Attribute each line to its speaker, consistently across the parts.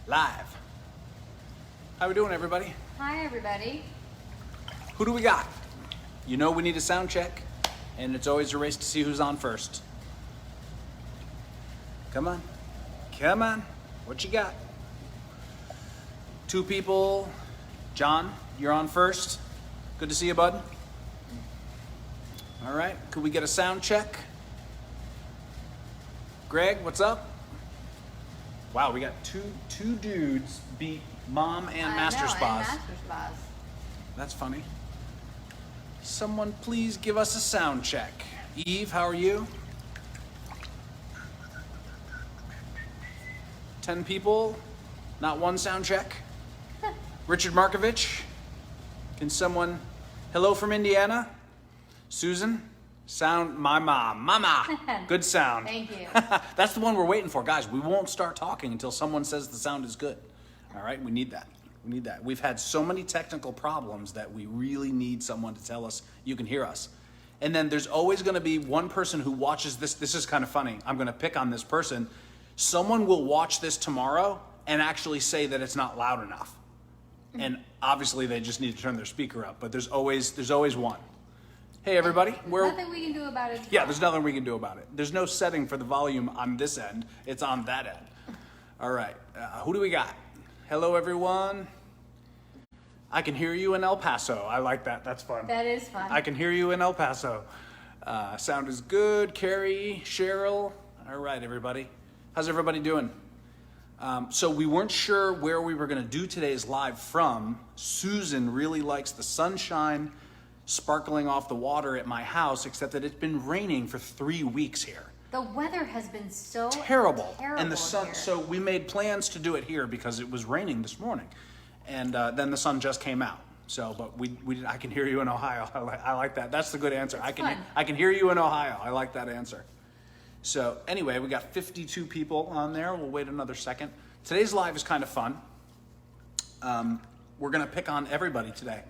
Speaker 1: Live. How we doing, everybody?
Speaker 2: Hi, everybody.
Speaker 1: Who do we got? You know we need a sound check, and it's always a race to see who's on first. Come on. Come on. What you got? Two people. John, you're on first. Good to see you, bud. All right. Could we get a sound check? Greg, what's up? Wow, we got two dudes beat Mom and Master Spas.
Speaker 2: And Master Spas.
Speaker 1: That's funny. Someone please give us a sound check. Eve, how are you? 10 people, not one sound check. Richard Markovich, can someone, hello from Indiana? Susan, sound, my mama, good sound.
Speaker 2: Thank you.
Speaker 1: That's the one we're waiting for. Guys, we won't start talking until someone says the sound is good. All right, we need that. We need that. We've had so many technical problems that we really need someone to tell us you can hear us. And then there's always going to be one person who watches this. This is kind of funny. I'm going to pick on this person. Someone will watch this tomorrow and actually say that it's not loud enough. And obviously they just need to turn their speaker up, but there's always one. Hey everybody.
Speaker 2: There's nothing we can do about it tomorrow.
Speaker 1: Yeah, there's nothing we can do about it. There's no setting for the volume on this end. It's on that end. All right. Who do we got? Hello everyone. I can hear you in El Paso. I like that. That's fun.
Speaker 2: That is fun.
Speaker 1: I can hear you in El Paso. Sound is good. Carrie, Cheryl. All right, everybody. How's everybody doing? So we weren't sure where we were going to do today's live from. Susan really likes the sunshine sparkling off the water at my house, except that it's been raining for 3 weeks here.
Speaker 2: The weather has been so
Speaker 1: terrible. And the sun,
Speaker 2: here.
Speaker 1: so we made plans to do it here because it was raining this morning. And then the sun just came out. So, but we I can hear you in Ohio. I like that. That's the good answer. I can hear you in Ohio. I like that answer. So anyway, we got 52 people on there. We'll wait another second. Today's live is kind of fun. We're gonna pick on everybody today.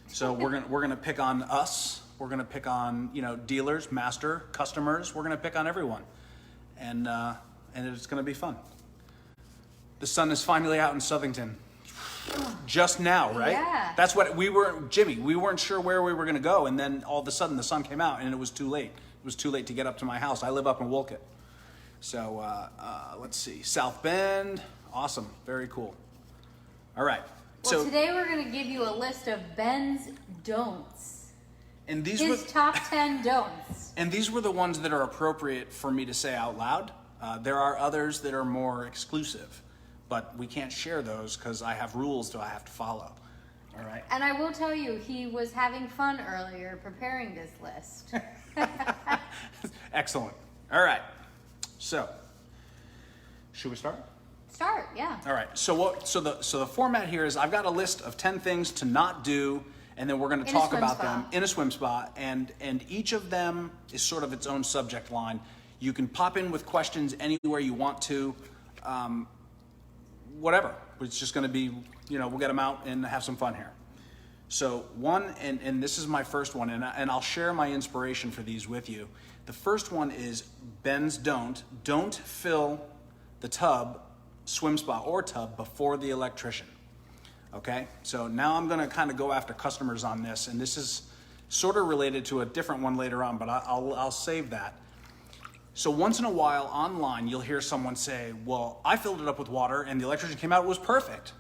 Speaker 1: So we're gonna pick on us. We're gonna pick on dealers, master, customers. We're gonna pick on everyone, and it's gonna be fun. The sun is finally out in Southington. Just now, right?
Speaker 2: Yeah.
Speaker 1: That's what we were, Jimmy. We weren't sure where we were gonna go, and then all of a sudden the sun came out, and it was too late. It was too late to get up to my house. I live up in Wolcott. So let's see. South Bend. Awesome. Very cool. All right.
Speaker 2: Well, so today we're going to give you a list of Ben's don'ts.
Speaker 1: And these
Speaker 2: His top 10 don'ts.
Speaker 1: And these were the ones that are appropriate for me to say out loud. There are others that are more exclusive, but we can't share those because I have rules that I have to follow. All right.
Speaker 2: And I will tell you, he was having fun earlier preparing this list.
Speaker 1: Excellent. All right. So, should we start?
Speaker 2: Start, yeah.
Speaker 1: All right. So the format here is I've got a list of 10 things to not do, and then we're going to talk about them in a swim spa, and each of them is sort of its own subject line. You can pop in with questions anywhere you want to, whatever. It's just going to be, we'll get them out and have some fun here. So one, and this is my first one, and I'll share my inspiration for these with you. The first one is Ben's don't. Don't fill the tub, swim spa or tub, before the electrician. Okay? So now I'm gonna kind of go after customers on this, and this is sort of related to a different one later on, but I'll save that. So once in a while online, you'll hear someone say, well, I filled it up with water and the electrician came out, it was perfect.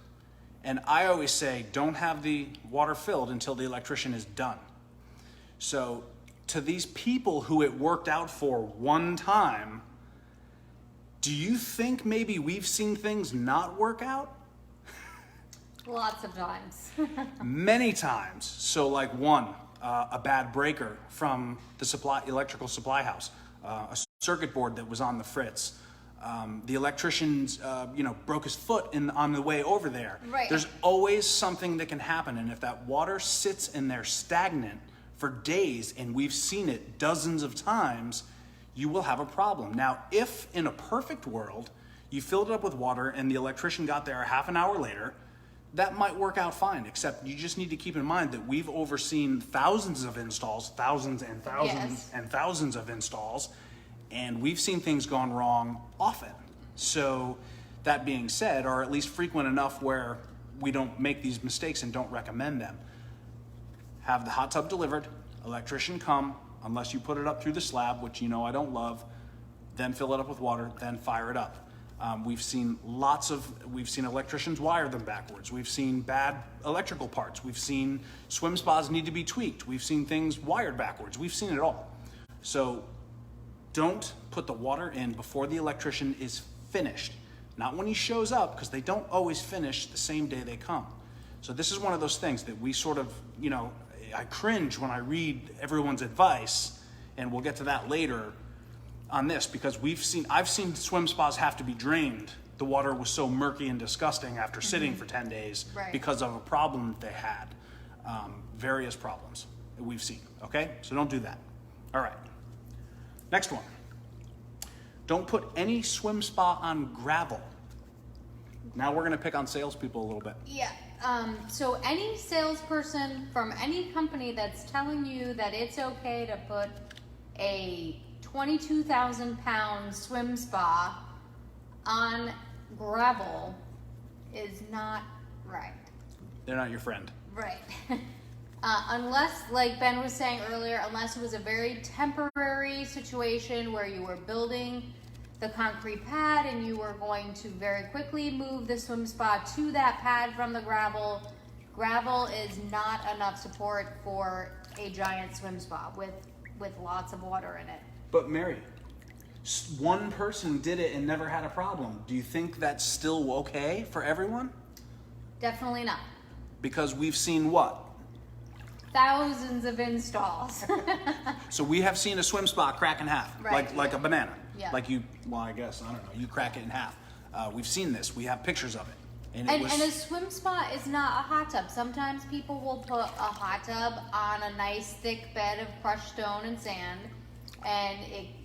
Speaker 1: And I always say, don't have the water filled until the electrician is done. So to these people who it worked out for one time, do you think maybe we've seen things not work out?
Speaker 2: Lots of times.
Speaker 1: Many times. So like one, a bad breaker from the electrical supply house, a circuit board that was on the fritz. The electrician's, broke his foot on the way over there.
Speaker 2: Right.
Speaker 1: There's always something that can happen, and if that water sits in there stagnant for days, and we've seen it dozens of times, you will have a problem. Now, if in a perfect world, you filled it up with water and the electrician got there a half an hour later, that might work out fine, except you just need to keep in mind that we've overseen thousands of installs, thousands and thousands and thousands of installs, and we've seen things gone wrong often. So That being said, or at least frequent enough where we don't make these mistakes and don't recommend them. Have the hot tub delivered, electrician come, unless you put it up through the slab, which you know I don't love, then fill it up with water, then fire it up. We've seen electricians wire them backwards. We've seen bad electrical parts. We've seen swim spas need to be tweaked. We've seen things wired backwards. We've seen it all. So don't put the water in before the electrician is finished. Not when he shows up, because they don't always finish the same day they come. So this is one of those things that we sort of, I cringe when I read everyone's advice, and we'll get to that later on this, because I've seen swim spas have to be drained. The water was so murky and disgusting after sitting for 10 days because of a problem that they had. Various problems that we've seen, okay? So don't do that. All right. Next one. Don't put any swim spa on gravel. Now we're gonna pick on salespeople a little bit.
Speaker 2: Yeah. So any salesperson from any company that's telling you that it's okay to put a 22,000-pound swim spa on gravel is not right.
Speaker 1: They're not your friend.
Speaker 2: Right. Unless, like Ben was saying earlier, unless it was a very temporary situation where you were building the concrete pad and you were going to very quickly move the swim spa to that pad from the gravel. Gravel is not enough support for a giant swim spa with lots of water in it.
Speaker 1: But Mary, one person did it and never had a problem. Do you think that's still okay for everyone?
Speaker 2: Definitely not.
Speaker 1: Because we've seen what?
Speaker 2: Thousands of installs.
Speaker 1: So we have seen a swim spa crack in half,
Speaker 2: Right.
Speaker 1: like a banana.
Speaker 2: Yeah.
Speaker 1: I guess, I don't know, you crack it in half. We've seen this, we have pictures of it. And
Speaker 2: a swim spa is not a hot tub. Sometimes people will put a hot tub on a nice thick bed of crushed stone and sand, and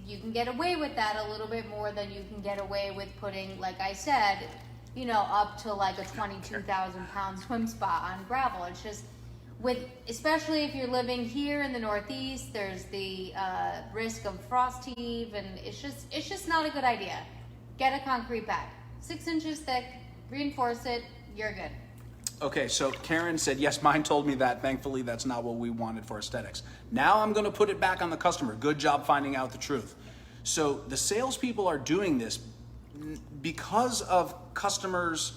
Speaker 2: you can get away with that a little bit more than you can get away with putting, like I said, up to like a 22,000-pound swim spa on gravel. It's just, especially if you're living here in the Northeast, there's the risk of frost heave, and it's just not a good idea. Get a concrete pad, 6 inches thick, reinforce it, you're good.
Speaker 1: Okay, so Karen said, yes, mine told me that. Thankfully, that's not what we wanted for aesthetics. Now I'm gonna put it back on the customer. Good job finding out the truth. So the salespeople are doing this because of customers,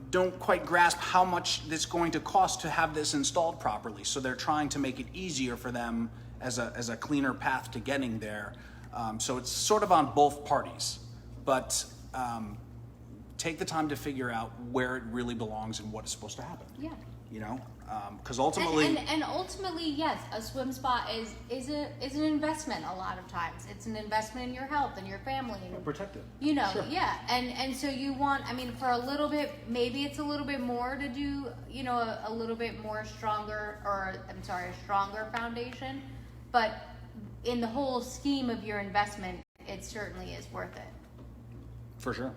Speaker 1: don't quite grasp how much it's going to cost to have this installed properly. So they're trying to make it easier for them as a cleaner path to getting there. So it's sort of on both parties, but take the time to figure out where it really belongs and what is supposed to happen.
Speaker 2: Yeah.
Speaker 1: Because ultimately,
Speaker 2: and ultimately, yes, a swim spa is an investment. A lot of times, it's an investment in your health and your family. And,
Speaker 1: protect it. Sure.
Speaker 2: Yeah, and so you want. I mean, for a little bit, maybe it's a little bit more to do. A little bit more stronger, a stronger foundation. But in the whole scheme of your investment, it certainly is worth it.
Speaker 1: For sure.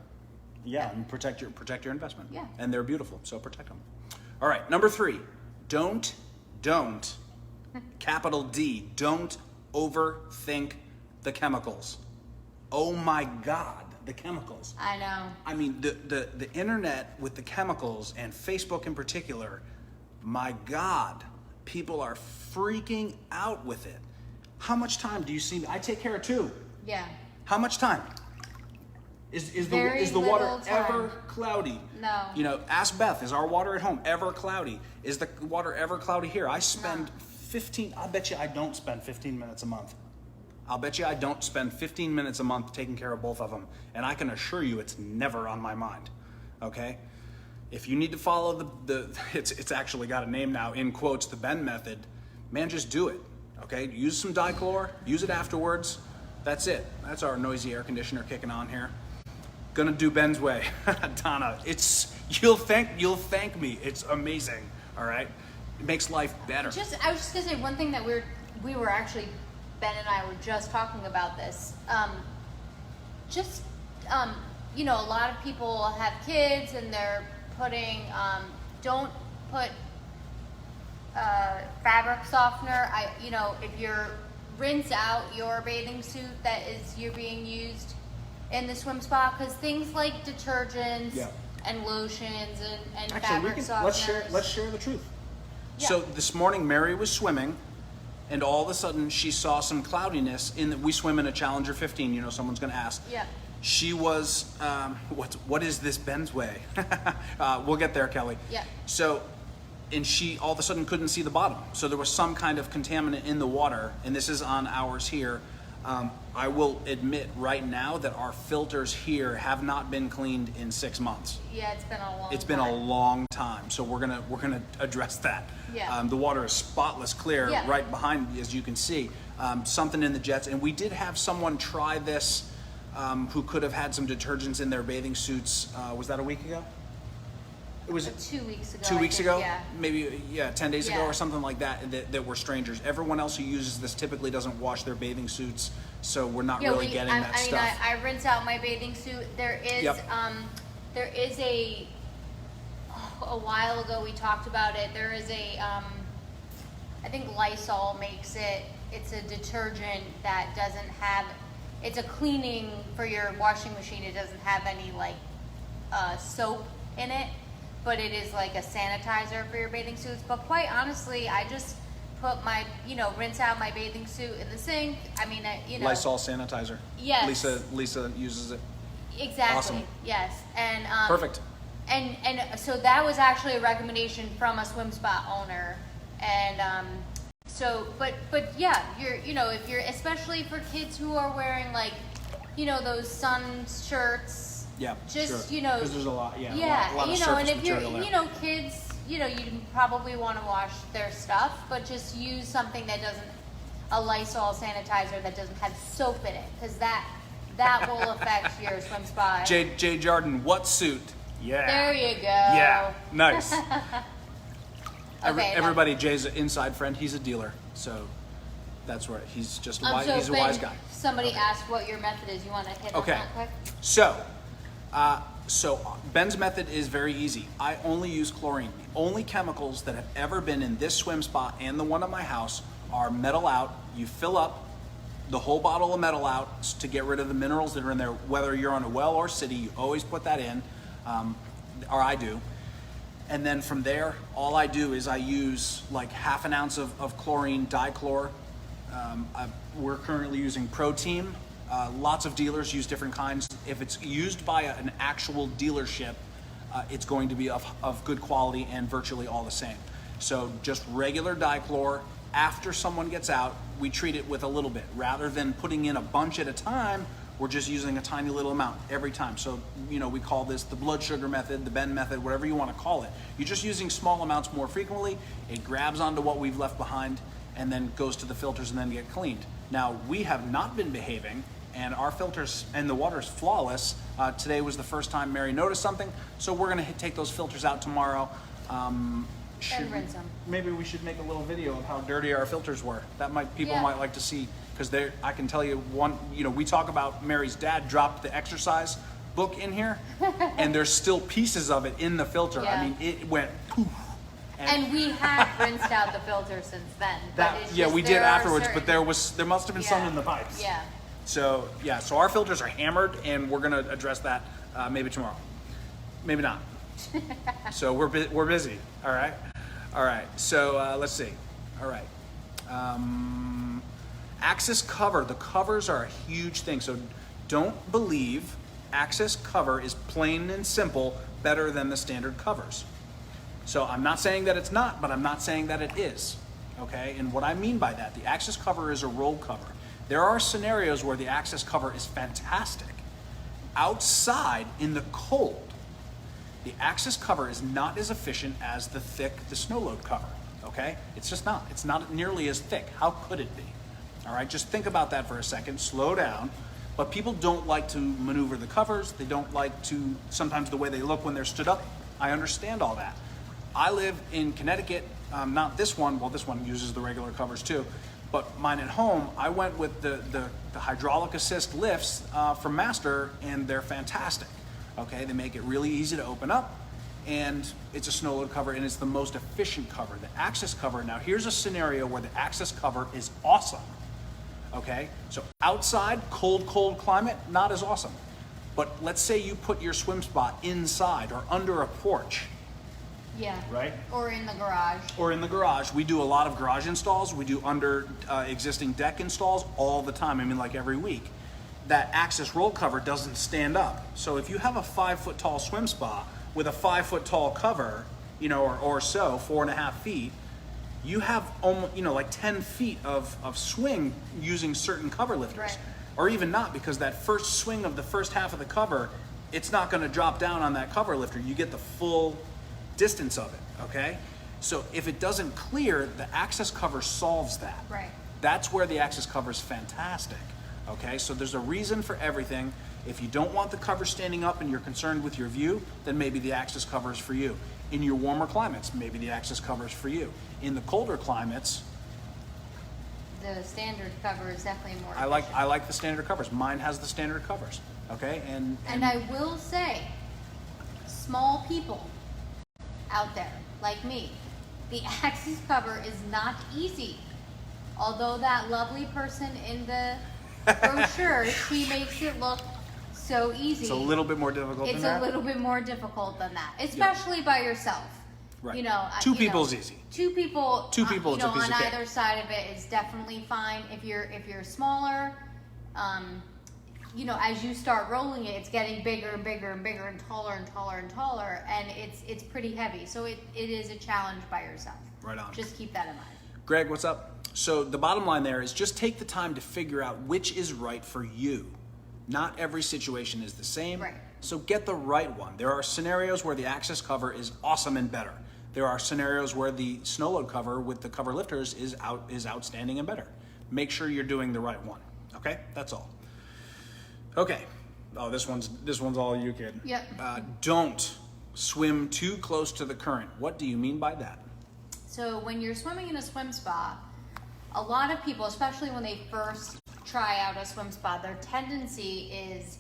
Speaker 1: Yeah, and protect your investment.
Speaker 2: Yeah.
Speaker 1: And they're beautiful, so protect them. All right, number 3, don't, capital D, don't overthink the chemicals. Oh my God, the chemicals.
Speaker 2: I know.
Speaker 1: I mean, the internet with the chemicals and Facebook in particular, my God, people are freaking out with it. How much time do you see me? I take care of 2.
Speaker 2: Yeah.
Speaker 1: How much time? Is the water ever cloudy?
Speaker 2: No.
Speaker 1: Ask Beth, is our water at home ever cloudy? Is the water ever cloudy here? I spend 15, I'll bet you I don't spend 15 minutes a month. I'll bet you I don't spend 15 minutes a month taking care of both of them. And I can assure you it's never on my mind, okay? If you need to follow it's actually got a name now, in quotes, the Ben method, man, just do it, okay? Use some dichlor, use it afterwards. That's it. That's our noisy air conditioner kicking on here. Gonna do Ben's way. Donna, you'll thank me. It's amazing, all right? It makes life better.
Speaker 2: I was just gonna say one thing that we were actually, Ben and I were just talking about this. A lot of people have kids and they're putting, don't put fabric softener. If you're rinse out your bathing suit you're being used, in the swim spa, because things like detergents
Speaker 1: Yeah.
Speaker 2: and lotions and
Speaker 1: Actually,
Speaker 2: fabric softeners.
Speaker 1: let's share the truth.
Speaker 2: Yeah.
Speaker 1: So this morning, Mary was swimming, and all of a sudden she saw some cloudiness in that we swim in a Challenger 15. You know, someone's going to ask.
Speaker 2: Yeah.
Speaker 1: She was, what is this Ben's way? We'll get there, Kelly.
Speaker 2: Yeah.
Speaker 1: So, and she all of a sudden couldn't see the bottom. So there was some kind of contaminant in the water, and this is on ours here. I will admit right now that our filters here have not been cleaned in 6 months.
Speaker 2: Yeah, it's been a long
Speaker 1: It's been a long time, so we're gonna address that.
Speaker 2: Yeah.
Speaker 1: The water is spotless clear
Speaker 2: Yeah.
Speaker 1: right behind, as you can see. Something in the jets, and we did have someone try this who could have had some detergents in their bathing suits. Was that a week ago? It was
Speaker 2: 2 weeks ago.
Speaker 1: 2
Speaker 2: I
Speaker 1: weeks
Speaker 2: think,
Speaker 1: ago,
Speaker 2: Yeah.
Speaker 1: maybe 10 days ago
Speaker 2: Yeah.
Speaker 1: or something like that were strangers. Everyone else who uses this typically doesn't wash their bathing suits, so we're not really getting that stuff.
Speaker 2: I rinse out my bathing suit. There is
Speaker 1: Yep.
Speaker 2: there is a while ago we talked about it. There is a I think Lysol makes it. It's a detergent that doesn't have. It's a cleaning for your washing machine. It doesn't have any like soap in it, but it is like a sanitizer for your bathing suits. But quite honestly, I just put my, rinse out my bathing suit in the sink. I mean,
Speaker 1: Lysol sanitizer.
Speaker 2: Yes.
Speaker 1: Lisa uses it.
Speaker 2: Exactly.
Speaker 1: Awesome.
Speaker 2: Yes. And
Speaker 1: Perfect.
Speaker 2: And so that was actually a recommendation from a swim spa owner. And so, but yeah, if you're, especially for kids who are wearing like, those sun shirts.
Speaker 1: Yeah,
Speaker 2: Just,
Speaker 1: sure. Because there's a lot, a lot of
Speaker 2: and
Speaker 1: surface
Speaker 2: if you're,
Speaker 1: material there.
Speaker 2: kids, you probably want to wash their stuff, but just use something that doesn't, a Lysol sanitizer that doesn't have soap in it, because that will affect your swim spa.
Speaker 1: Jay Jordan, what suit? Yeah.
Speaker 2: There you go.
Speaker 1: Yeah, nice.
Speaker 2: Okay,
Speaker 1: Everybody, Jay's an inside friend. He's a dealer, so that's right. He's just he's a wise guy.
Speaker 2: Somebody asked what your method is. You want to hit on that quick?
Speaker 1: So Ben's method is very easy. I only use chlorine. The only chemicals that have ever been in this swim spa and the one at my house are metal out. You fill up the whole bottle of metal out to get rid of the minerals that are in there. Whether you're on a well or city, you always put that in, or I do. And then from there, all I do is I use like half an ounce of chlorine dichlor. We're currently using Pro-Team. Lots of dealers use different kinds. If it's used by an actual dealership, it's going to be of good quality and virtually all the same. So just regular dichlor. After someone gets out, we treat it with a little bit. Rather than putting in a bunch at a time, we're just using a tiny little amount every time. So, we call this the blood sugar method, the Ben method, whatever you want to call it. You're just using small amounts more frequently. It grabs onto what we've left behind and then goes to the filters and then get cleaned. Now, we have not been behaving, and our filters and the water's flawless. Today was the first time Mary noticed something, so we're going to take those filters out tomorrow.
Speaker 2: And rinse them.
Speaker 1: Maybe we should make a little video of how dirty our filters were. People
Speaker 2: Yeah.
Speaker 1: might like to see, because I can tell you we talk about Mary's dad dropped the exercise book in here, and there's still pieces of it in the filter.
Speaker 2: Yeah.
Speaker 1: I mean, it went poof.
Speaker 2: And we have rinsed out the filter since then. But it's just,
Speaker 1: we did
Speaker 2: there are
Speaker 1: afterwards, but
Speaker 2: certain-
Speaker 1: there must have been some in the pipes.
Speaker 2: Yeah.
Speaker 1: So our filters are hammered, and we're gonna address that maybe tomorrow, maybe not. So we're busy. All right. So let's see. All right. Access cover. The covers are a huge thing. So don't believe access cover is plain and simple better than the standard covers. So I'm not saying that it's not, but I'm not saying that it is. Okay. And what I mean by that, the access cover is a roll cover. There are scenarios where the access cover is fantastic. Outside in the cold, the access cover is not as efficient as the snow load cover, okay? It's just not. It's not nearly as thick. How could it be? All right, just think about that for a second. Slow down. But people don't like to maneuver the covers. They don't like to, sometimes the way they look when they're stood up. I understand all that. I live in Connecticut, not this one. Well, this one uses the regular covers too. But mine at home, I went with the hydraulic assist lifts from Master, and they're fantastic. Okay, they make it really easy to open up, and it's a snow load cover, and it's the most efficient cover. The access cover, now here's a scenario where the access cover is awesome. Okay, so outside, cold climate, not as awesome. But let's say you put your swim spot inside or under a porch,
Speaker 2: Yeah.
Speaker 1: right?
Speaker 2: Or in the garage.
Speaker 1: Or in the garage. We do a lot of garage installs. We do under existing deck installs all the time. I mean, like every week. That access roll cover doesn't stand up. So if you have a 5 foot tall swim spa with a 5 foot tall cover, you know, or so, 4.5 feet, you have almost, you know, like 10 feet of swing using certain cover lifters.
Speaker 2: Right.
Speaker 1: Or even not, because that first swing of the first half of the cover, it's not going to drop down on that cover lifter. You get the full distance of it, okay? So if it doesn't clear, the access cover solves that.
Speaker 2: Right.
Speaker 1: That's where the access cover is fantastic, okay? So there's a reason for everything. If you don't want the cover standing up and you're concerned with your view, then maybe the access cover is for you. In your warmer climates, maybe the access cover is for you. In the colder climates,
Speaker 2: The standard cover is definitely more
Speaker 1: I
Speaker 2: efficient.
Speaker 1: like the standard covers. Mine has the standard covers, okay? And
Speaker 2: I will say, small people out there like me, the access cover is not easy. Although that lovely person in the brochure, she makes it look so easy.
Speaker 1: it's a little bit more difficult
Speaker 2: It's
Speaker 1: than that.
Speaker 2: a little bit more difficult than that, especially by yourself.
Speaker 1: Right.
Speaker 2: You know,
Speaker 1: Two
Speaker 2: you
Speaker 1: people's
Speaker 2: know,
Speaker 1: easy.
Speaker 2: Two people.
Speaker 1: Two people,
Speaker 2: You
Speaker 1: it's a
Speaker 2: know,
Speaker 1: piece
Speaker 2: on
Speaker 1: of cake.
Speaker 2: either side of it is definitely fine. If you're smaller, you know, as you start rolling it, it's getting bigger and bigger and bigger and taller and taller and taller, and it's pretty heavy. So it is a challenge by yourself.
Speaker 1: Right on.
Speaker 2: Just keep that in mind.
Speaker 1: Greg, what's up? So the bottom line there is just take the time to figure out which is right for you. Not every situation is the same.
Speaker 2: Right.
Speaker 1: So get the right one. There are scenarios where the access cover is awesome and better. There are scenarios where the snow load cover with the cover lifters is outstanding and better. Make sure you're doing the right one. Okay? That's all. Okay. Oh, this one's all you, kid.
Speaker 2: Yep.
Speaker 1: Don't swim too close to the current. What do you mean by that?
Speaker 2: So when you're swimming in a swim spa, a lot of people, especially when they first try out a swim spa, their tendency is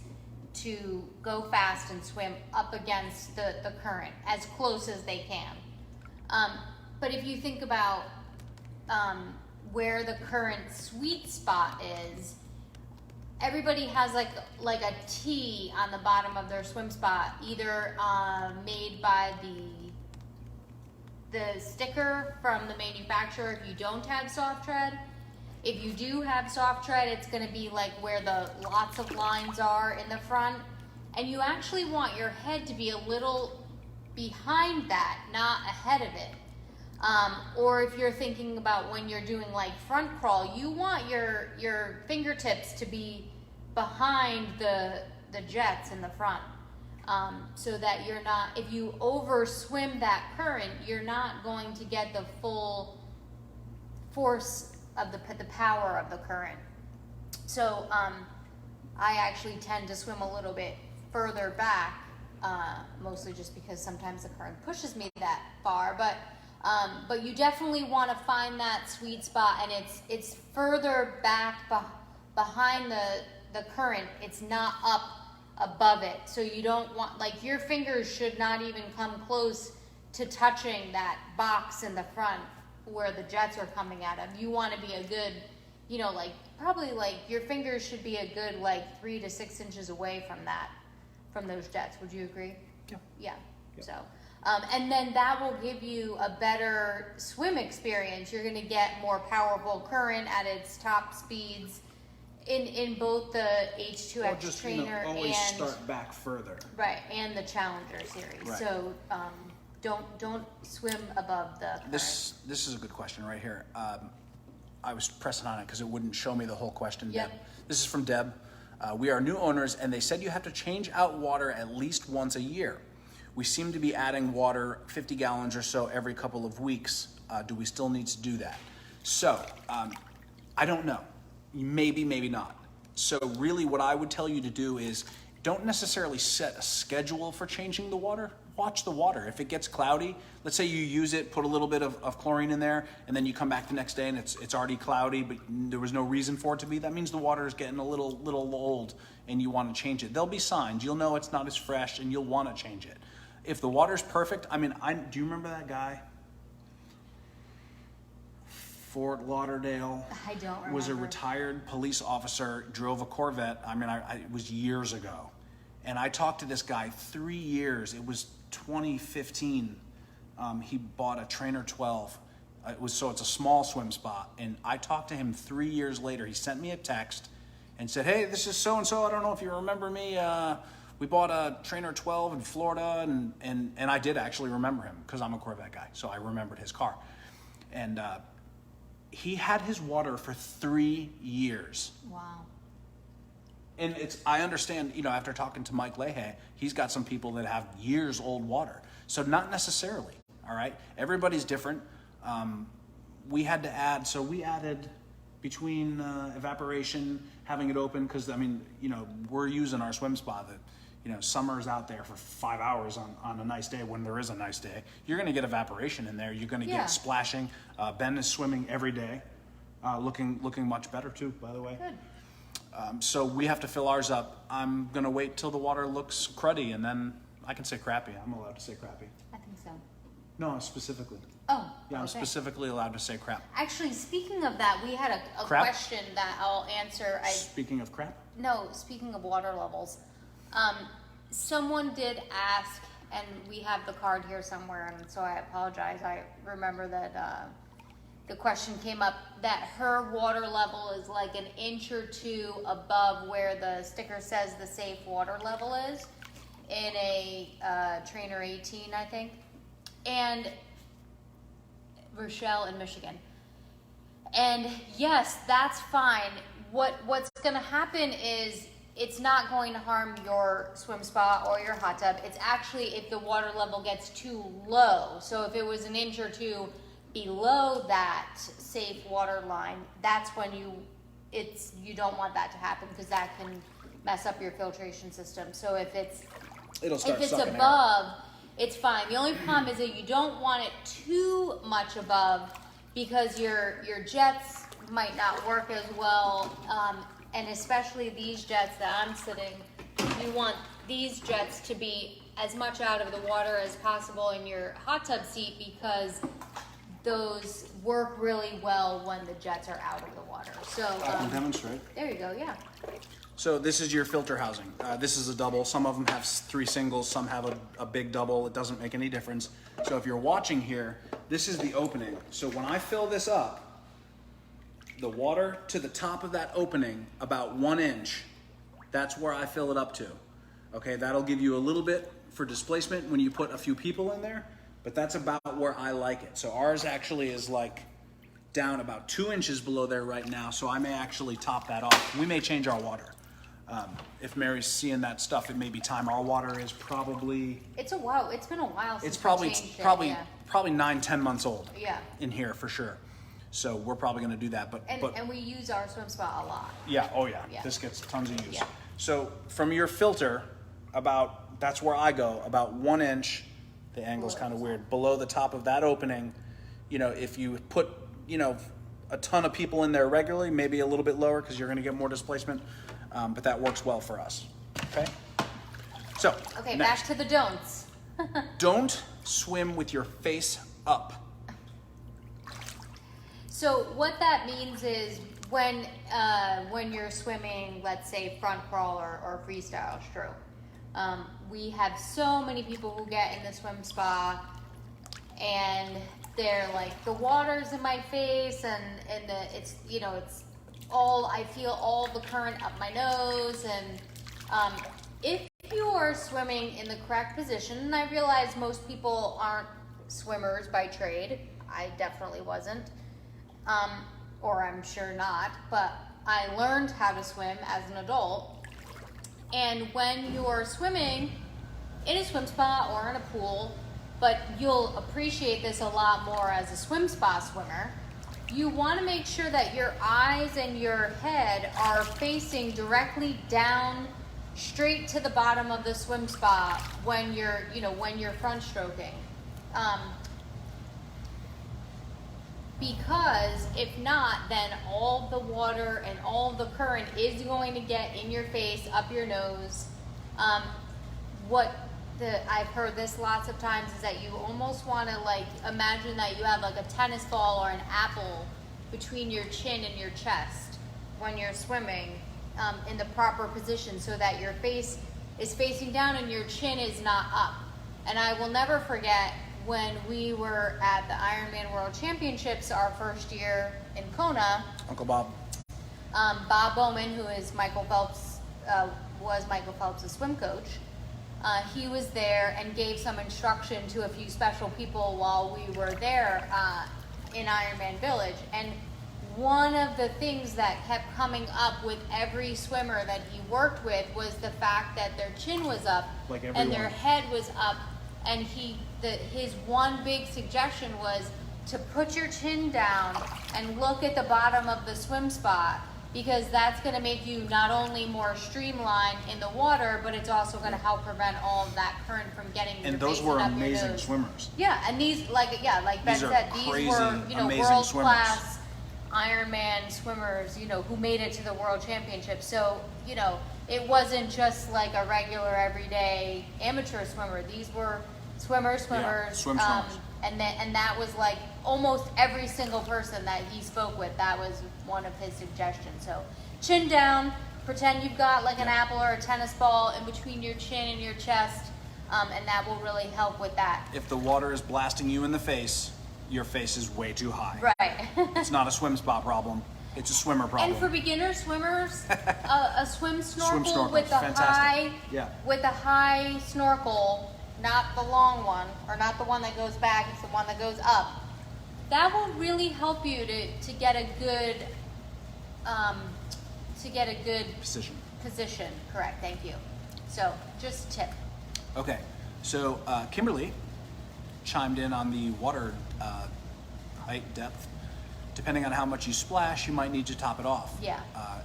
Speaker 2: to go fast and swim up against the current as close as they can. But if you think about where the current sweet spot is, everybody has like a T on the bottom of their swim spot, either made by the sticker from the manufacturer if you don't have soft tread. If you do have soft tread, it's going to be like where the lots of lines are in the front, and you actually want your head to be a little behind that, not ahead of it. Or if you're thinking about when you're doing like front crawl, you want your fingertips to be behind the jets in the front. So that you're not, if you over swim that current, you're not going to get the full force of the power of the current. So I actually tend to swim a little bit further back, mostly just because sometimes the current pushes me that far. But you definitely want to find that sweet spot, and it's further back behind the current. It's not up above it, so you don't want, like, your fingers should not even come close to touching that box in the front where the jets are coming out of. You want to be a good, you know, like probably like your fingers should be a good like 3 to 6 inches away from those jets. Would you agree?
Speaker 1: Yeah.
Speaker 2: Yeah.
Speaker 1: Yep.
Speaker 2: So and then that will give you a better swim experience. You're going to get more powerful current at its top speeds in both the H2X trainer
Speaker 1: always
Speaker 2: and
Speaker 1: start back further.
Speaker 2: right, and the Challenger series.
Speaker 1: Right.
Speaker 2: So don't swim above the current.
Speaker 1: This is a good question right here. I was pressing on it because it wouldn't show me the whole question.
Speaker 2: Yep.
Speaker 1: Deb. This is from Deb. We are new owners, and they said you have to change out water at least once a year. We seem to be adding water 50 gallons or so every couple of weeks. Do we still need to do that? So I don't know. Maybe, maybe not. So really what I would tell you to do is don't necessarily set a schedule for changing the water. Watch the water. If it gets cloudy, let's say you use it, put a little bit of chlorine in there, and then you come back the next day and it's already cloudy, but there was no reason for it to be. That means the water is getting a little old and you want to change it. There'll be signs. You'll know it's not as fresh and you'll want to change it. If the water's perfect, I mean, do you remember that guy? Fort Lauderdale.
Speaker 2: I don't remember.
Speaker 1: Was a retired police officer, drove a Corvette. I mean, it was years ago. And I talked to this guy 3 years. It was 2015. He bought a Trainer 12. It's a small swim spa. And I talked to him 3 years later. He sent me a text and said, hey, this is so-and-so. I don't know if you remember me. We bought a Trainer 12 in Florida. And I did actually remember him because I'm a Corvette guy. So I remembered his car. And he had his water for 3 years.
Speaker 2: Wow.
Speaker 1: And I understand, after talking to Mike Leahy, he's got some people that have years old water. So not necessarily, all right? Everybody's different. We added between evaporation, having it open, because, we're using our swim spa that, summer's out there for 5 hours on a nice day when there is a nice day. You're going to get evaporation in there. You're going to get splashing. Ben is swimming every day, looking much better too, by the way.
Speaker 2: Good.
Speaker 1: So we have to fill ours up. I'm going to wait till the water looks cruddy, and then I can say crappy. I'm allowed to say crappy.
Speaker 2: I think so.
Speaker 1: No, specifically.
Speaker 2: Oh,
Speaker 1: yeah, I'm specifically allowed to say crap.
Speaker 2: Actually, speaking of that, we had a question that I'll answer.
Speaker 1: Speaking of crap?
Speaker 2: No, speaking of water levels. Someone did ask, and we have the card here somewhere, and so I apologize. I remember that the question came up that her water level is like an inch or two above where the sticker says the safe water level is in a Trainer 18, I think. And Rochelle in Michigan. And yes, that's fine. What's going to happen is it's not going to harm your swim spa or your hot tub. It's actually if the water level gets too low. So if it was an inch or two below that safe water line, that's when you don't want that to happen, because that can mess up your filtration system. So if it's above, it's fine. The only problem is that you don't want it too much above, because your jets might not work as well, and especially these jets that I'm sitting, you want these jets to be as much out of the water as possible in your hot tub seat, because those work really well when the jets are out of the water. So
Speaker 1: I can demonstrate.
Speaker 2: There you go, yeah.
Speaker 1: So this is your filter housing. This is a double. Some of them have 3 singles, some have a big double. It doesn't make any difference. So if you're watching here, this is the opening. So when I fill this up, the water to the top of that opening, about 1 inch, that's where I fill it up to. Okay, that'll give you a little bit for displacement when you put a few people in there, but that's about where I like it. So ours actually is like down about 2 inches below there right now, so I may actually top that off. We may change our water. If Mary's seeing that stuff, it may be time. Our water is probably...
Speaker 2: It's been a while since
Speaker 1: it's probably
Speaker 2: we changed
Speaker 1: probably
Speaker 2: it, yeah.
Speaker 1: 9-10 months old.
Speaker 2: Yeah.
Speaker 1: In here for sure. So we're probably going to do that.
Speaker 2: And we use our swim spa a lot.
Speaker 1: Yeah. Oh yeah.
Speaker 2: Yeah.
Speaker 1: This gets tons of use.
Speaker 2: Yeah.
Speaker 1: So from your filter, that's where I go, about 1 inch. The angle's kind of weird. Below the top of that opening, if you put a ton of people in there regularly, maybe a little bit lower because you're going to get more displacement. But that works well for us. Okay. So.
Speaker 2: Okay.
Speaker 1: Next.
Speaker 2: Back to the don'ts.
Speaker 1: Don't swim with your face up.
Speaker 2: So what that means is when you're swimming, let's say front crawl or freestyle stroke, we have so many people who get in the swim spa and they're like, the water's in my face and it's I feel all the current up my nose, and if you are swimming in the correct position, and I realize most people aren't swimmers by trade, I definitely wasn't, or I'm sure not, but I learned how to swim as an adult. And when you're swimming in a swim spa or in a pool, but you'll appreciate this a lot more as a swim spa swimmer, you want to make sure that your eyes and your head are facing directly down, straight to the bottom of the swim spa when you're front stroking. Because if not, then all the water and all the current is going to get in your face, up your nose. I've heard this lots of times is that you almost want to imagine that you have like a tennis ball or an apple between your chin and your chest when you're swimming in the proper position, so that your face is facing down and your chin is not up. And I will never forget when we were at the Ironman World Championships our first year in Kona.
Speaker 1: Uncle Bob.
Speaker 2: Bob Bowman, who is Michael Phelps, was Michael Phelps' swim coach. He was there and gave some instruction to a few special people while we were there in Ironman Village. And one of the things that kept coming up with every swimmer that he worked with was the fact that their chin was up
Speaker 1: Like
Speaker 2: and
Speaker 1: everyone.
Speaker 2: their head was up. And his one big suggestion was to put your chin down and look at the bottom of the swim spot, because that's going to make you not only more streamlined in the water, but it's also going to help prevent all of that current from getting your
Speaker 1: And those
Speaker 2: face
Speaker 1: were
Speaker 2: and up your
Speaker 1: amazing
Speaker 2: nose.
Speaker 1: swimmers.
Speaker 2: Yeah, and these, like Ben
Speaker 1: These are
Speaker 2: said, these
Speaker 1: crazy,
Speaker 2: were,
Speaker 1: amazing
Speaker 2: world
Speaker 1: swimmers.
Speaker 2: class Ironman swimmers, who made it to the World Championship. So, it wasn't just like a regular everyday amateur swimmer. These were swimmers.
Speaker 1: Swimmers.
Speaker 2: And that was like almost every single person that he spoke with. That was one of his suggestions. So, chin down, pretend you've got like an apple or a tennis ball in between your chin and your chest, and that will really help with that.
Speaker 1: If the water is blasting you in the face, your face is way too high.
Speaker 2: Right.
Speaker 1: It's not a swim spot problem. It's a swimmer problem.
Speaker 2: And for beginner swimmers, a swim snorkel,
Speaker 1: snorkel,
Speaker 2: with a
Speaker 1: fantastic.
Speaker 2: high snorkel, not the long one or not the one that goes back, it's the one that goes up. That will really help you to get a good position. Correct. Thank you. So just a tip.
Speaker 1: Okay, so Kimberly chimed in on the water height, depth. Depending on how much you splash, you might need to top it off.
Speaker 2: Yeah.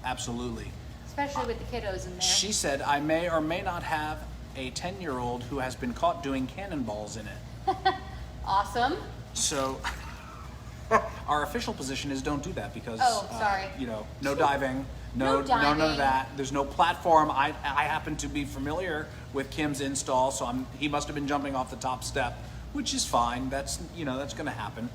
Speaker 1: Absolutely.
Speaker 2: Especially with the kiddos in there.
Speaker 1: She said, I may or may not have a 10-year-old who has been caught doing cannonballs in it.
Speaker 2: Awesome.
Speaker 1: So our official position is don't do that because,
Speaker 2: sorry.
Speaker 1: no diving,
Speaker 2: No
Speaker 1: none
Speaker 2: diving.
Speaker 1: of that. There's no platform. I happen to be familiar with Kim's install, so he must have been jumping off the top step, which is fine. That's going to happen.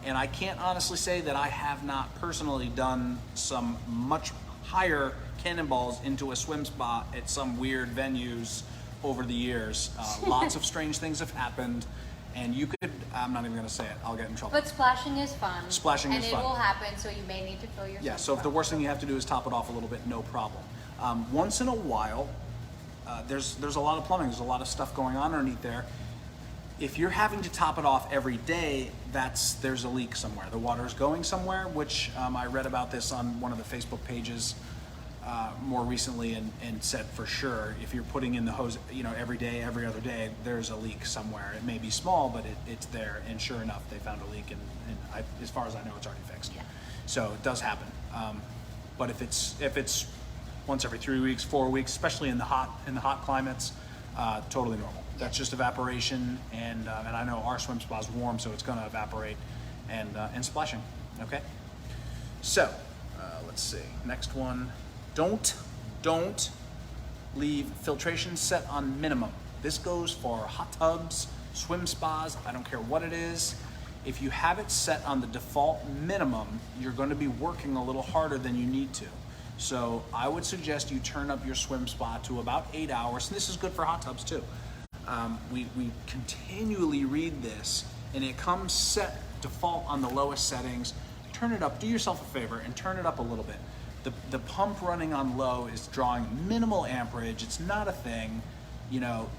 Speaker 1: And I can't honestly say that I have not personally done some much higher cannonballs into a swim spot at some weird venues over the years. Lots of strange things have happened, and I'm not even going to say it, I'll get in trouble.
Speaker 2: But splashing is fun.
Speaker 1: Splashing is fun.
Speaker 2: And it will happen, so you may need to fill your
Speaker 1: Yeah, so if the worst thing you have to do is top it off a little bit, no problem. Once in a while, there's a lot of plumbing, there's a lot of stuff going on underneath there. If you're having to top it off every day, there's a leak somewhere. The water is going somewhere, which I read about this on one of the Facebook pages more recently and said for sure, if you're putting in the hose, every day, every other day, there's a leak somewhere. It may be small, but it's there. And sure enough, they found a leak, and as far as I know, it's already fixed.
Speaker 2: Yeah.
Speaker 1: So it does happen. But if it's once every 3 weeks, 4 weeks, especially in the hot climates, totally normal. That's just evaporation, and I know our swim spa is warm, so it's going to evaporate and splashing. Okay. So let's see. Next one. Don't leave filtration set on minimum. This goes for hot tubs, swim spas. I don't care what it is. If you have it set on the default minimum, you're going to be working a little harder than you need to. So I would suggest you turn up your swim spa to about 8 hours. And this is good for hot tubs too. We continually read this, and it comes set default on the lowest settings. Turn it up. Do yourself a favor and turn it up a little bit. The pump running on low is drawing minimal amperage. It's not a thing.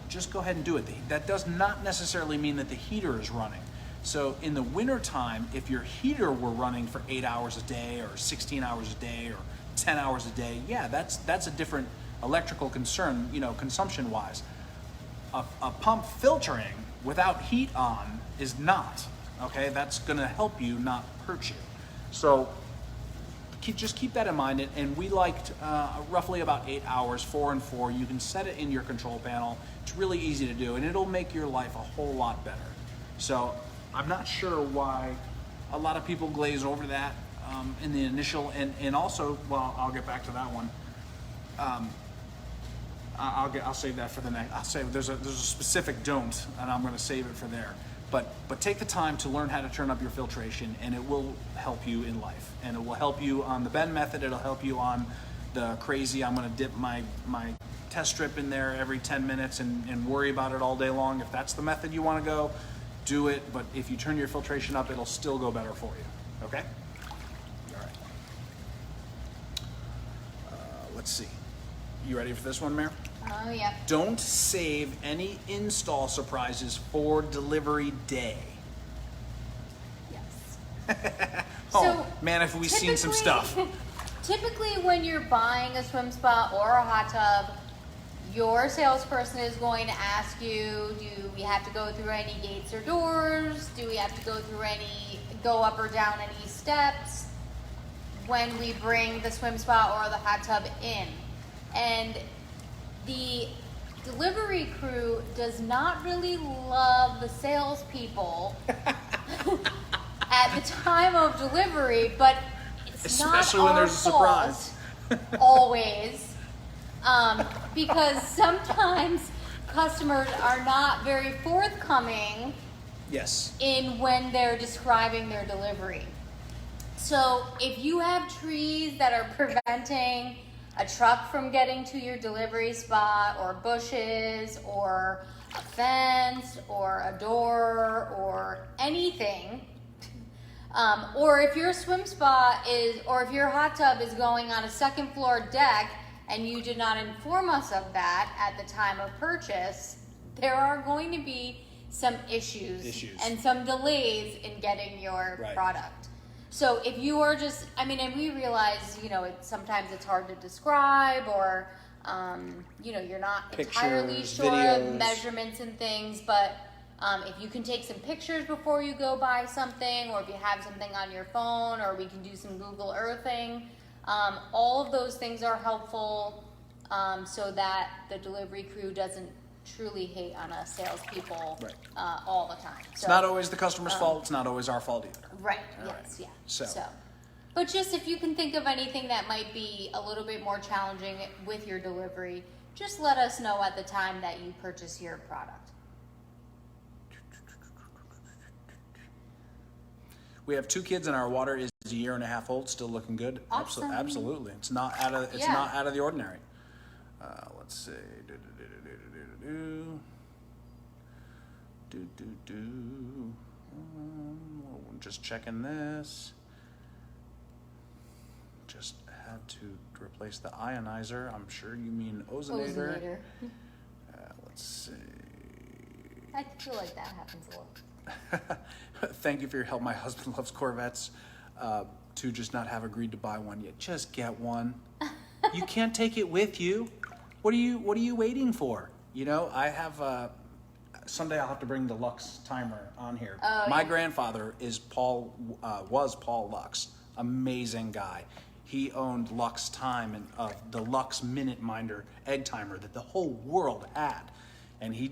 Speaker 1: Just go ahead and do it. That does not necessarily mean that the heater is running. So in the winter time, if your heater were running for 8 hours a day or 16 hours a day or 10 hours a day, yeah, that's a different electrical concern, consumption wise. A pump filtering without heat on is not, okay? That's gonna help you, not hurt you. So just keep that in mind, and we liked roughly about 8 hours, 4 and 4. You can set it in your control panel. It's really easy to do, and it'll make your life a whole lot better. So I'm not sure why a lot of people glaze over that in the initial, and also, well, I'll get back to that one. I'll save that for the next. I'll say there's a specific don't, and I'm going to save it for there. But take the time to learn how to turn up your filtration, and it will help you in life. And it will help you on the bend method. It'll help you on the crazy, I'm going to dip my test strip in there every 10 minutes and worry about it all day long. If that's the method you want to go, do it. But if you turn your filtration up, it'll still go better for you. Okay? All right. Let's see. You ready for this one, Mare?
Speaker 2: Oh, yeah.
Speaker 1: Don't save any install surprises for delivery day.
Speaker 2: Yes.
Speaker 1: Oh,
Speaker 2: So,
Speaker 1: man, if we've seen some stuff.
Speaker 2: Typically, when you're buying a swim spa or a hot tub, your salesperson is going to ask you, do we have to go through any gates or doors? Do we have to go up or down any steps when we bring the swim spa or the hot tub in? And the delivery crew does not really love the salespeople at the time of delivery, but it's
Speaker 1: Especially
Speaker 2: not
Speaker 1: when
Speaker 2: our
Speaker 1: there's a surprise.
Speaker 2: fault always, because sometimes customers are not very forthcoming
Speaker 1: Yes.
Speaker 2: in when they're describing their delivery. So if you have trees that are preventing a truck from getting to your delivery spot, or bushes, or a fence, or a door, or anything, or if your swim spa or if your hot tub is going on a second floor deck and you did not inform us of that at the time of purchase, there are going to be some issues. And some delays in getting your product. So if you are just, and we realize, sometimes it's hard to describe, or, you're not entirely sure of measurements and things, but if you can take some pictures before you go buy something, or if you have something on your phone, or we can do some Google Earthing, all of those things are helpful, so that the delivery crew doesn't truly hate on us salespeople all the time. So,
Speaker 1: it's not always the customer's fault. It's not always our fault either.
Speaker 2: Right.
Speaker 1: All
Speaker 2: Yes.
Speaker 1: right.
Speaker 2: Yeah.
Speaker 1: So.
Speaker 2: But just if you can think of anything that might be a little bit more challenging with your delivery, just let us know at the time that you purchase your product.
Speaker 1: We have 2 kids and our water is a year and a half old, still looking good.
Speaker 2: Awesome.
Speaker 1: Absolutely. It's not out of not out of the ordinary. Let's see. Just checking this. Just had to replace the ionizer. I'm sure you mean ozonator. Let's see.
Speaker 2: I feel like that happens a lot.
Speaker 1: Thank you for your help. My husband loves Corvettes. To just not have agreed to buy one yet. Just get one. You can't take it with you. What are you waiting for? I have someday I'll have to bring the Lux timer on here. My grandfather was Paul Lux. Amazing guy. He owned Lux Time and the Lux Minute Minder egg timer that the whole world had. And he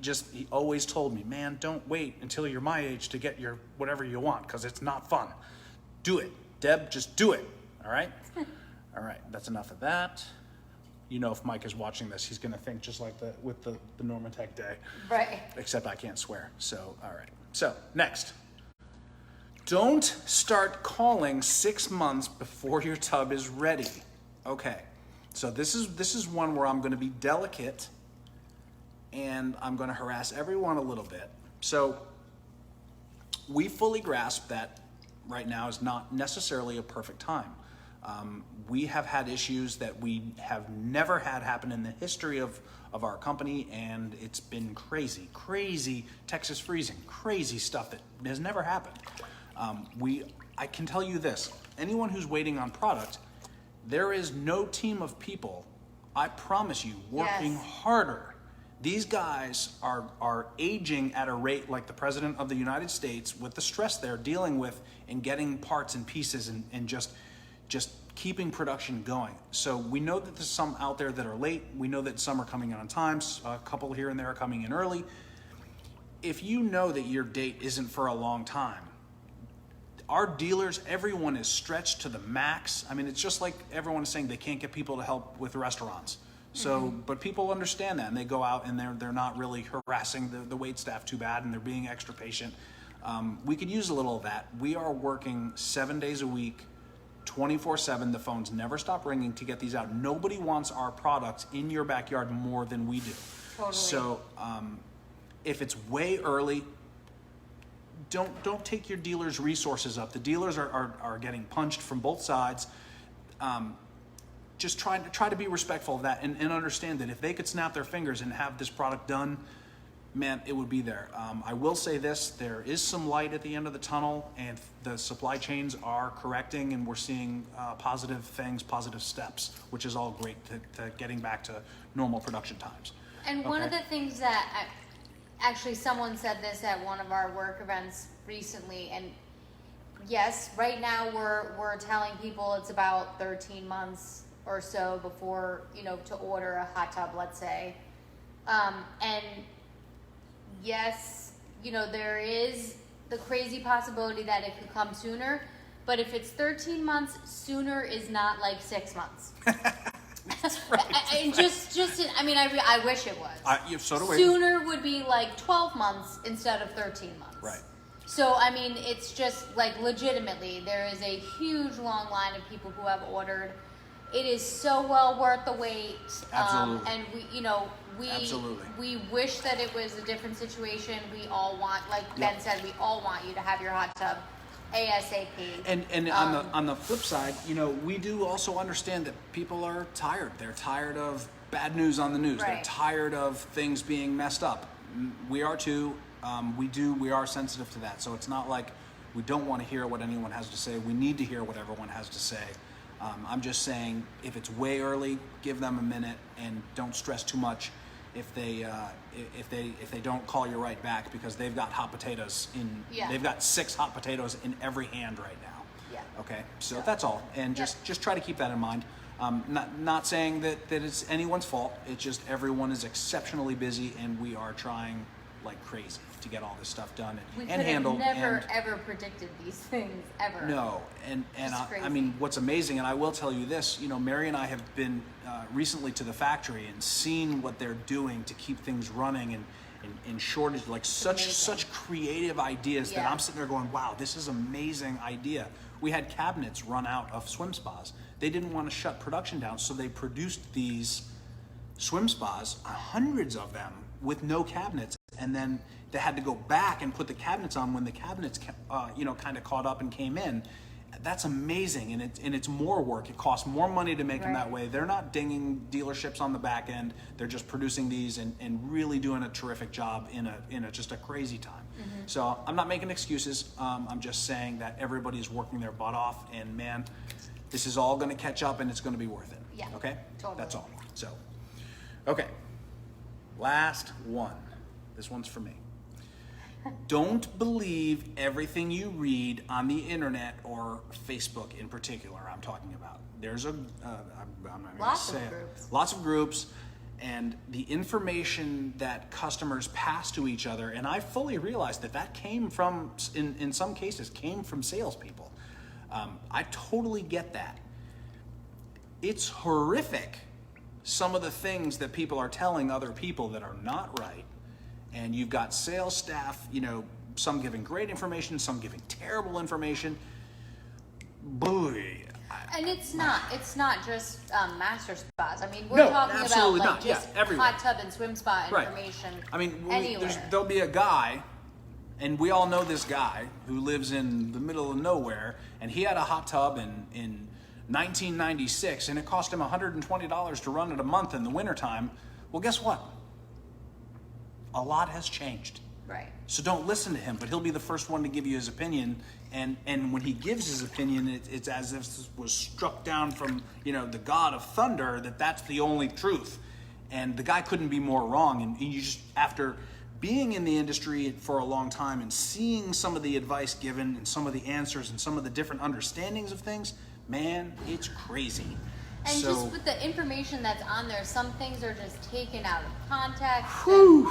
Speaker 1: always told me, man, don't wait until you're my age to get your whatever you want, because it's not fun. Do it. Deb, just do it. All right? All right, that's enough of that. If Mike is watching this, he's going to think just like with the Normatec day.
Speaker 2: Right.
Speaker 1: Except I can't swear. So, all right. So, next. Don't start calling 6 months before your tub is ready. Okay. So this is one where I'm going to be delicate and I'm going to harass everyone a little bit. So we fully grasp that right now is not necessarily a perfect time. We have had issues that we have never had happen in the history of our company, and it's been crazy Texas freezing, crazy stuff that has never happened. I can tell you this, anyone who's waiting on product, there is no team of people, I promise you, working harder. These guys are aging at a rate like the President of the United States, with the stress they're dealing with in getting parts and pieces and just keeping production going. So we know that there's some out there that are late. We know that some are coming in on time. A couple here and there are coming in early. If you know that your date isn't for a long time, our dealers, everyone is stretched to the max. It's just like everyone is saying they can't get people to help with restaurants. So, but people understand that, and they go out and they're not really harassing the wait staff too bad, and they're being extra patient. We could use a little of that. We are working 7 days a week, 24/7. The phones never stop ringing to get these out. Nobody wants our products in your backyard more than we do.
Speaker 2: Totally.
Speaker 1: So if it's way early, don't take your dealer's resources up. The dealers are getting punched from both sides. Just try to be respectful of that and understand that if they could snap their fingers and have this product done, man, it would be there. I will say this, there is some light at the end of the tunnel, and the supply chains are correcting, and we're seeing positive things, positive steps, which is all great to getting back to normal production times.
Speaker 2: And one of the things that, actually someone said this at one of our work events recently, and yes, right now we're telling people it's about 13 months or so before, to order a hot tub, let's say. And yes, there is the crazy possibility that it could come sooner, but if it's 13 months, sooner is not like 6 months.
Speaker 1: That's right.
Speaker 2: I wish it was.
Speaker 1: So do we.
Speaker 2: Sooner would be like 12 months instead of 13 months.
Speaker 1: Right.
Speaker 2: So, it's just like legitimately, there is a huge long line of people who have ordered. It is so well worth the wait.
Speaker 1: Absolutely.
Speaker 2: And
Speaker 1: Absolutely.
Speaker 2: we wish that it was a different situation. We all want, like Ben said, we all want you to have your hot tub ASAP.
Speaker 1: And on the flip side, we do also understand that people are tired. They're tired of bad news on the news.
Speaker 2: Right.
Speaker 1: They're tired of things being messed up. We are too. We are sensitive to that. So it's not like we don't want to hear what anyone has to say. We need to hear what everyone has to say. I'm just saying, if it's way early, give them a minute and don't stress too much. If they don't call you right back, because they've got hot potatoes they've got 6 hot potatoes in every hand right now.
Speaker 2: Yeah.
Speaker 1: Okay, so that's all, and just try to keep that in mind. Not saying that it's anyone's fault. It's just everyone is exceptionally busy, and we are trying like crazy to get all this stuff done and handled.
Speaker 2: We could have never ever predicted these things ever.
Speaker 1: No, and what's amazing, and I will tell you this, Mary and I have been recently to the factory and seen what they're doing to keep things running and in shortage, like such creative ideas that I'm sitting there going, wow, this is amazing idea. We had cabinets run out of swim spas. They didn't want to shut production down, so they produced these swim spas, hundreds of them, with no cabinets, and then they had to go back and put the cabinets on when the cabinets, kind of caught up and came in. That's amazing, and it's more work. It costs more money to make them that way. They're not dinging dealerships on the back end. They're just producing these and really doing a terrific job in just a crazy time. Mm-hmm. So I'm not making excuses. I'm just saying that everybody's working their butt off, and man, this is all going to catch up, and it's going to be worth it.
Speaker 2: Yeah.
Speaker 1: Okay.
Speaker 2: Totally.
Speaker 1: That's all. So, okay. Last one. This one's for me. Don't believe everything you read on the internet or Facebook in particular. I'm talking about. There's I'm not going to say it. Lots of groups, and the information that customers pass to each other. And I fully realize that came from, in some cases, came from salespeople. I totally get that. It's horrific, some of the things that people are telling other people that are not right. And you've got sales staff, some giving great information, some giving terrible information. Boy.
Speaker 2: And it's not just master spas. We're talking about just hot tub and swim spa information.
Speaker 1: Right. There'll be a guy, and we all know this guy who lives in the middle of nowhere, and he had a hot tub in 1996, and it cost him $120 to run it a month in the wintertime. Well, guess what? A lot has changed.
Speaker 2: Right.
Speaker 1: So don't listen to him, but he'll be the first one to give you his opinion. And when he gives his opinion, it's as if this was struck down from, the God of thunder, that's the only truth. And the guy couldn't be more wrong. And you just, after being in the industry for a long time and seeing some of the advice given and some of the answers and some of the different understandings of things, man, it's crazy.
Speaker 2: And just with the information that's on there, some things are just taken out of context. And,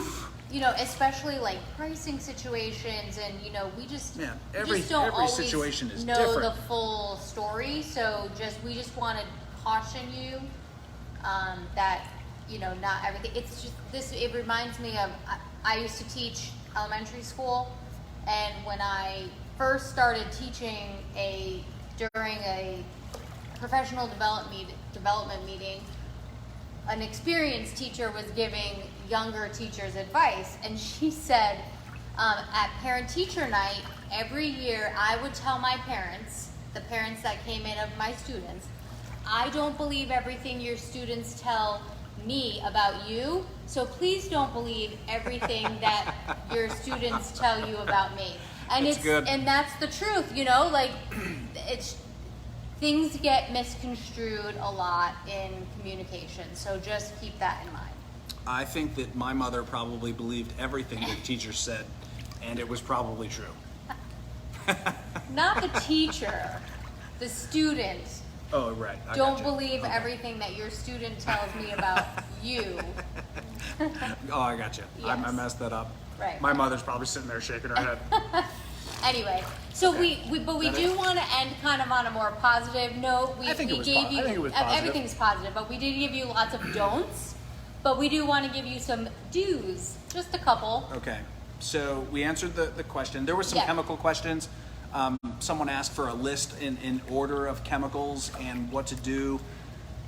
Speaker 2: especially like pricing situations, and we just don't always
Speaker 1: situation is
Speaker 2: know
Speaker 1: different.
Speaker 2: The full story. So we just want to caution you that not everything. It's just this. It reminds me of I used to teach elementary school, and when I first started teaching during a professional development meeting, an experienced teacher was giving younger teachers advice, and she said, at parent-teacher night, every year I would tell my parents, the parents that came in of my students, I don't believe everything your students tell me about you, so please don't believe everything that your students tell you about me. And
Speaker 1: That's good.
Speaker 2: And that's the truth, you know, like things get misconstrued a lot in communication, so just keep that in mind.
Speaker 1: I think that my mother probably believed everything that teachers said, and it was probably true.
Speaker 2: Not the teacher, the student.
Speaker 1: Oh, right. I
Speaker 2: Don't
Speaker 1: gotcha.
Speaker 2: believe
Speaker 1: Okay.
Speaker 2: everything that your student tells me about you.
Speaker 1: Oh, I got you. I
Speaker 2: Yes.
Speaker 1: messed that up.
Speaker 2: Right.
Speaker 1: My mother's probably sitting there shaking her head.
Speaker 2: Anyway, so
Speaker 1: Okay.
Speaker 2: we
Speaker 1: That
Speaker 2: do
Speaker 1: it?
Speaker 2: want to end kind of on a more positive note.
Speaker 1: I think it was
Speaker 2: gave
Speaker 1: po-
Speaker 2: you
Speaker 1: I think it was positive.
Speaker 2: everything's positive, but we did give you lots of don'ts. But we do want to give you some do's, just a couple.
Speaker 1: Okay. So we answered the question. There were some
Speaker 2: Yeah.
Speaker 1: chemical questions. Someone asked for a list in order of chemicals and what to do.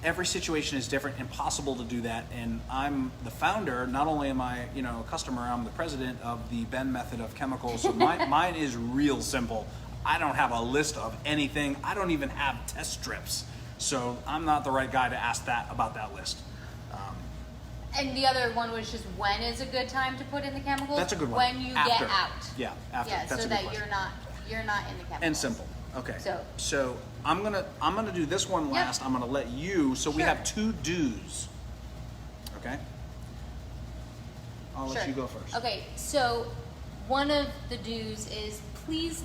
Speaker 1: Every situation is different, impossible to do that. And I'm the founder. Not only am I, a customer, I'm the president of the Ben method of chemicals. So mine is real simple. I don't have a list of anything. I don't even have test strips. So I'm not the right guy to ask about that list.
Speaker 2: And the other one was just when is a good time to put in the chemicals?
Speaker 1: That's a good one.
Speaker 2: When you
Speaker 1: After.
Speaker 2: get out.
Speaker 1: Yeah, after.
Speaker 2: Yeah,
Speaker 1: That's a
Speaker 2: so
Speaker 1: good
Speaker 2: that
Speaker 1: question.
Speaker 2: you're not in the chemicals.
Speaker 1: And simple. Okay.
Speaker 2: So
Speaker 1: I'm gonna do this one
Speaker 2: Yep.
Speaker 1: last. I'm gonna let you. So we
Speaker 2: Sure.
Speaker 1: have two do's. Okay. I'll let
Speaker 2: Sure.
Speaker 1: you go first.
Speaker 2: Okay, so one of the do's is please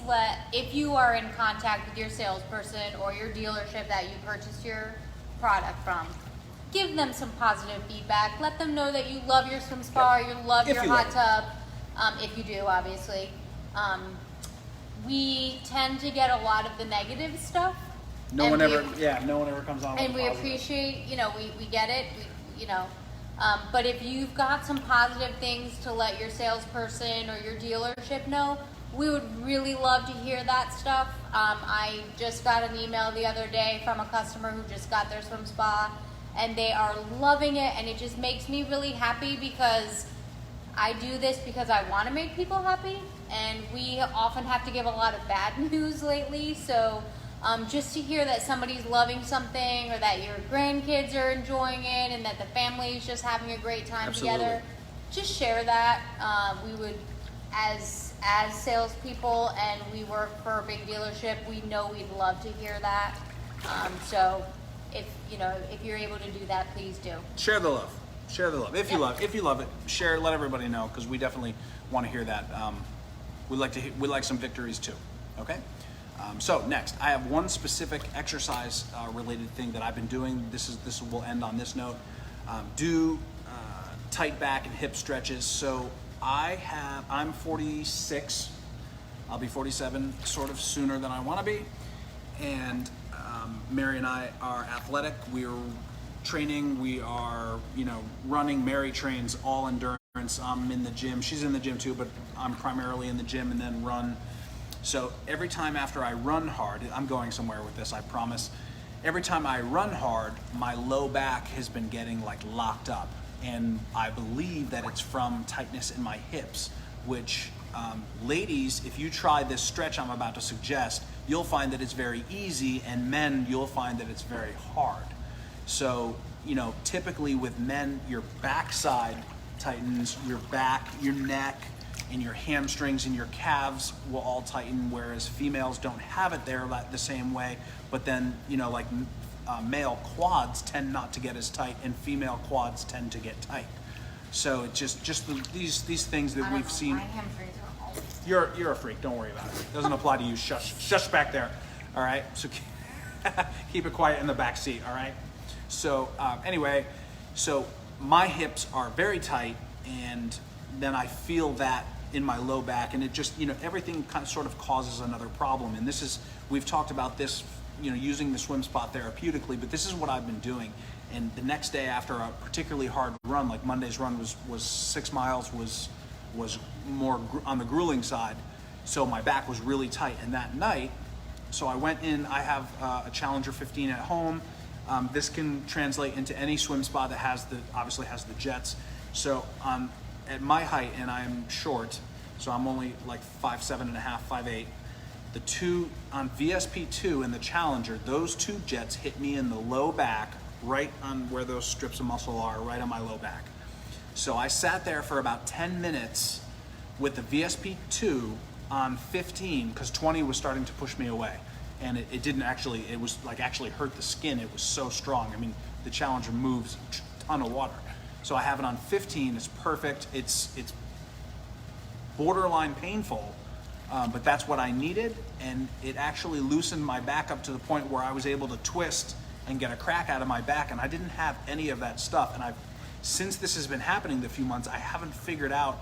Speaker 2: if you are in contact with your salesperson or your dealership that you purchased your product from, give them some positive feedback. Let them know that you love your swim spa, you love
Speaker 1: If
Speaker 2: your
Speaker 1: you
Speaker 2: hot
Speaker 1: love
Speaker 2: tub, if you do, obviously. We tend to get a lot of the negative stuff.
Speaker 1: No
Speaker 2: and
Speaker 1: one
Speaker 2: we-
Speaker 1: ever comes on.
Speaker 2: and
Speaker 1: with
Speaker 2: we
Speaker 1: a positive.
Speaker 2: appreciate, we get it, but if you've got some positive things to let your salesperson or your dealership know, we would really love to hear that stuff. I just got an email the other day from a customer who just got their swim spa, and they are loving it, and it just makes me really happy because I do this because I want to make people happy, and we often have to give a lot of bad news lately, so just to hear that somebody's loving something or that your grandkids are enjoying it and that the family is just having a great time
Speaker 1: Absolutely.
Speaker 2: together, just share that. We would, as salespeople, and we work for a big dealership, we know we'd love to hear that. So if you're able to do that, please do.
Speaker 1: Share the love. Share the love. If you
Speaker 2: Yeah.
Speaker 1: love it, share. Let everybody know because we definitely want to hear that. We like some victories too. Okay. So next, I have one specific exercise related thing that I've been doing. This will end on this note. Do tight back and hip stretches. So I'm 46. I'll be 47 sort of sooner than I want to be. And Mary and I are athletic. We're training. We are, running. Mary trains all endurance. I'm in the gym. She's in the gym too, but I'm primarily in the gym and then run. So every time after I run hard, I'm going somewhere with this, I promise. Every time I run hard, my low back has been getting locked up. And I believe that it's from tightness in my hips, which ladies, if you try this stretch I'm about to suggest, you'll find that it's very easy, and men, you'll find that it's very hard. So, typically with men, your backside tightens, your back, your neck, and your hamstrings and your calves will all tighten, whereas females don't have it there the same way. But then, male quads tend not to get as tight, and female quads tend to get tight. So it's just these things that we've seen.
Speaker 2: My hamstrings are always.
Speaker 1: You're a freak. Don't worry about it. Doesn't apply to you. Shush back there. All right. So keep it quiet in the back seat. All right. So anyway, so my hips are very tight, and then I feel that in my low back, and it just everything kind of sort of causes another problem. And we've talked about this, using the swim spot therapeutically, but this is what I've been doing. And the next day after a particularly hard run, like Monday's run was 6 miles, was more on the grueling side, so my back was really tight. And that night, So I went in, I have a Challenger 15 at home. This can translate into any swim spa that obviously has the jets. So at my height, and I'm short, so I'm only like 5'7.5", 5'8". The two on VSP2 and the Challenger, those two jets hit me in the low back, right on where those strips of muscle are, right on my low back. So I sat there for about 10 minutes with the VSP2 on 15 because 20 was starting to push me away. And it didn't actually, it was like actually hurt the skin. It was so strong. I mean, the Challenger moves a ton of water. So I have it on 15, it's perfect. It's borderline painful, but that's what I needed. And it actually loosened my back up to the point where I was able to twist and get a crack out of my back. And I didn't have any of that stuff. And since this has been happening the few months, I haven't figured out,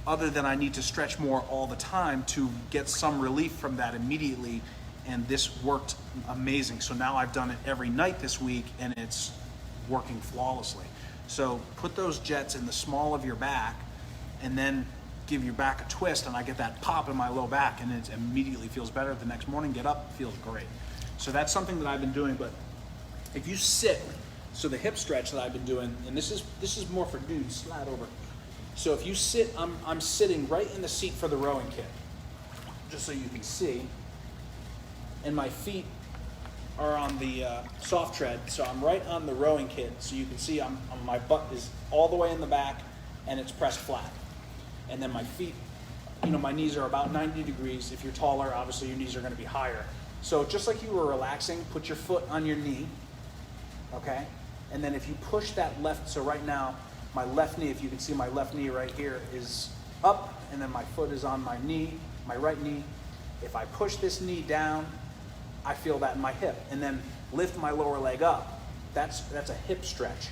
Speaker 1: other than I need to stretch more all the time to get some relief from that immediately. And this worked amazing. So now I've done it every night this week and it's working flawlessly. So put those jets in the small of your back and then give your back a twist, and I get that pop in my low back and it immediately feels better. The next morning, get up, feels great. So that's something that I've been doing. But if you sit, so the hip stretch that I've been doing, and this is more for dudes, slide over. So if you sit, I'm sitting right in the seat for the rowing kit, just so you can see. And my feet are on the soft tread, so I'm right on the rowing kit, so you can see my butt is all the way in the back and it's pressed flat. And then my feet, my knees are about 90 degrees. If you're taller, obviously your knees are going to be higher. So just like you were relaxing, put your foot on your knee, okay? And then if you push that left, so right now, my left knee, if you can see my left knee right here, is up, and then my foot is on my knee, my right knee. If I push this knee down, I feel that in my hip, and then lift my lower leg up. That's a hip stretch,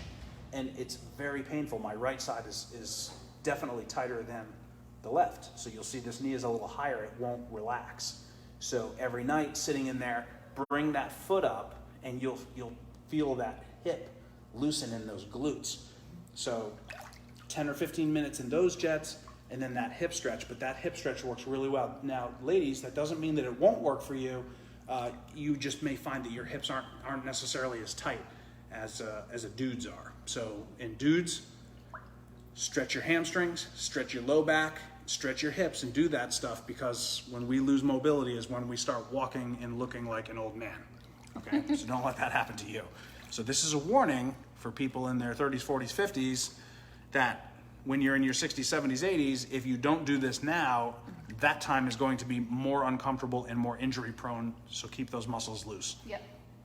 Speaker 1: and it's very painful. My right side is definitely tighter than the left. So you'll see this knee is a little higher, it won't relax. So every night sitting in there, bring that foot up and you'll feel that hip loosen in those glutes. So 10 or 15 minutes in those jets and then that hip stretch, but that hip stretch works really well. Now, ladies, that doesn't mean that it won't work for you. You just may find that your hips aren't necessarily as tight as a dude's are. So in dudes, stretch your hamstrings, stretch your low back, stretch your hips, and do that stuff, because when we lose mobility is when we start walking and looking like an old man. Okay, so don't let that happen to you. So this is a warning for people in their 30s, 40s, 50s, that when you're in your 60s, 70s, 80s, if you don't do this now, that time is going to be more uncomfortable and more injury prone, so keep those muscles loose.
Speaker 2: Yep.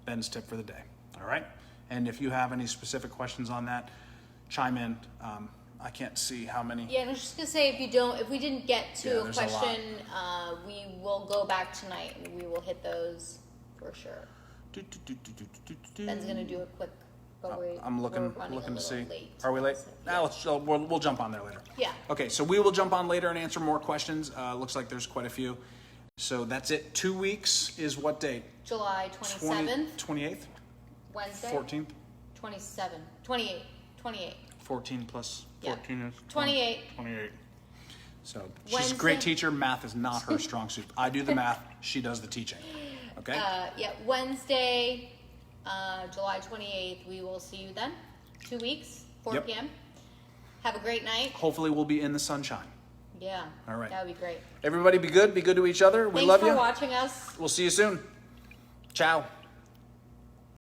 Speaker 1: Ben's tip for the day, all right? And if you have any specific questions on that, chime in. I can't see how many.
Speaker 2: Yeah, and I was just gonna say, if we didn't get to a
Speaker 1: there's a lot.
Speaker 2: question, we will go back tonight and we will hit those for sure. Ben's gonna do a quick. But
Speaker 1: I'm
Speaker 2: we're
Speaker 1: looking
Speaker 2: running
Speaker 1: to see.
Speaker 2: late.
Speaker 1: Are we late?
Speaker 2: Yeah.
Speaker 1: We'll jump on there later.
Speaker 2: Yeah.
Speaker 1: Okay, so we will jump on later and answer more questions. Looks like there's quite a few. So that's it. 2 weeks is what date?
Speaker 2: July 27th.
Speaker 1: 28th?
Speaker 2: Wednesday.
Speaker 1: 14th?
Speaker 2: 27. 28. 28.
Speaker 1: 14 plus
Speaker 2: Yeah.
Speaker 1: 14 is?
Speaker 2: 28.
Speaker 1: 28. So she's
Speaker 2: Wednesday.
Speaker 1: a great teacher. Math is not her strong suit. I do the math. She does the teaching. Okay?
Speaker 2: Yeah, Wednesday, July 28th. We will see you then. 2 weeks, 4
Speaker 1: Yep.
Speaker 2: p.m. Have a great night.
Speaker 1: Hopefully we'll be in the sunshine.
Speaker 2: Yeah.
Speaker 1: All right.
Speaker 2: That would be great.
Speaker 1: Everybody be good. Be good to each other. We
Speaker 2: Thanks
Speaker 1: love
Speaker 2: for
Speaker 1: you.
Speaker 2: watching us.
Speaker 1: We'll see you soon. Ciao.